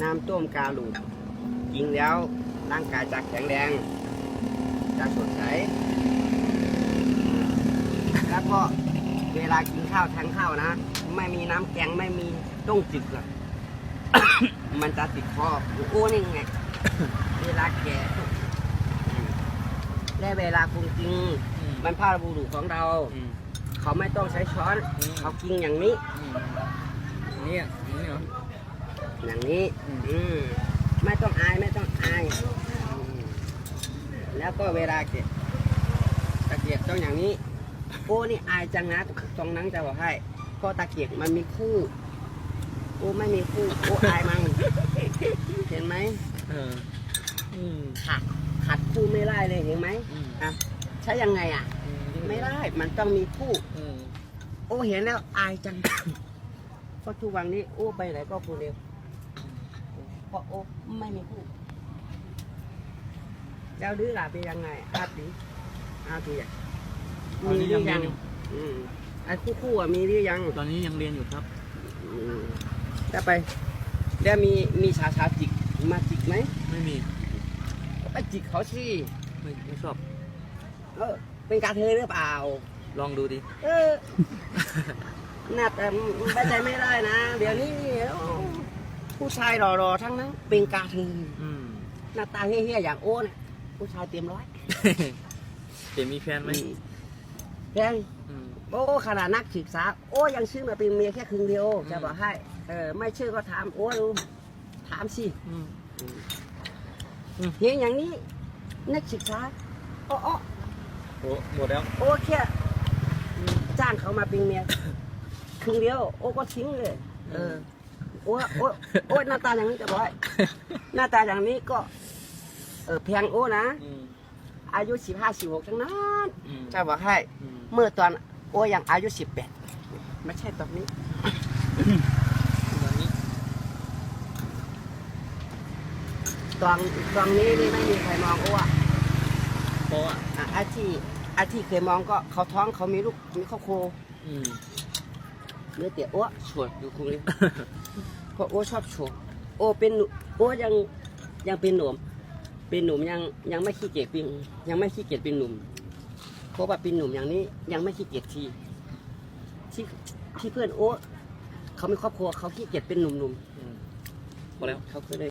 น้ำต้มกาลูกินแล้วร่างกายจะแข็งแรงจะสดใสแล้วก็เวลากินข้าวทานข้าวนะไม่มีน้ำแกงไม่มีต้มจืด มันจะติดคอโอ้นี่ไง เวลาแก่และเวลาคุณกินมันพาบุรุษของเราเขาไม่ต้องใช้ช้อนเขากินอย่างนี้นี่เหรออย่างนี้ไม่ต้องอายไม่ต้องอายแล้วก็เวลาเก็บตะเกียบต้องอย่างนี้โอ้นี่อายจังนะตรงนั้นจะบอกให้เพราะตะเกียบมันมีคู่โอ้ไม่มีคู่โอ้อายมั้งเห็นไหมขัดคู่ไม่ได้เลยเห็นไหมอ่ะใช้ยังไงอ่ะไม่ได้มันต้องมีคู่โอ้เห็นแล้วอายจังเพราะทุกวันนี้โอ้ไปไหนก็คนเดียวเพราะโอ้ไม่มีคู่แล้วดื้อหล่ะเป็นยังไงอาดิอาดิมีหรือยังไอ้คู่อ่ะมีหรือยังตอนนี้ยังเรียนอยู่ครับจะไปแล้วมีชาจิกมาจิกไหมไม่มีไปจิกเขาสิไม่ชอบเป็นการเทหรือเปล่าลองดูดิน่าแต่ไม่ใจไม่ได้นะเดี๋ยวนี้ผู้ชายรอๆทั้งนั้นเป็นการเทหน้าตาเฮี้ยๆอย่างโอ้เนี่ยผู้ชายเต็มร้อยเต็มมีแฟนไหมแฟนโอ้ขนาดนักศึกษาโอ้ยังชื่อมาเป็นเมียแค่ครึ่งเดียวจะบอกให้ไม่ชื่อก็ถามโอ้ดูถามสิเฮียอย่างนี้นักศึกษาโอ้หมดแล้วโอ้แค่จ้างเขามาเป็นเมียครึ่งเดียวโอ้ก็ทิ้งเลยโอ้หน้าตาอย่างนี้จะบอกให้หน้าตาอย่างนี้ก็แพงโอ้นะอายุ15-16ทั้งนั้นจะบอกให้เมื่อตอนโอ้ยังอายุ18ไม่ใช่ตอนนี้ตอนนี้นี่ไม่มีใครมองโอ้อะเพราะอาที่เคยมองก็เขาท้องเขามีลูกมีครอบครัวเนื้อเตี๋ยโอ้ฉวดดูคุณเลยเพราะโอ้ชอบฉวดโอ้เป็นโอ้ยังเป็นหนุ่มยังไม่ขี้เกียจเป็นยังไม่ขี้เกียจเป็นหนุ่มเพราะว่าเป็นหนุ่มอย่างนี้ยังไม่ขี้เกียจที่เพื่อนโอ้เขามีครอบครัวเขาขี้เกียจเป็นหนุ่มพอแล้วเขาก็เลย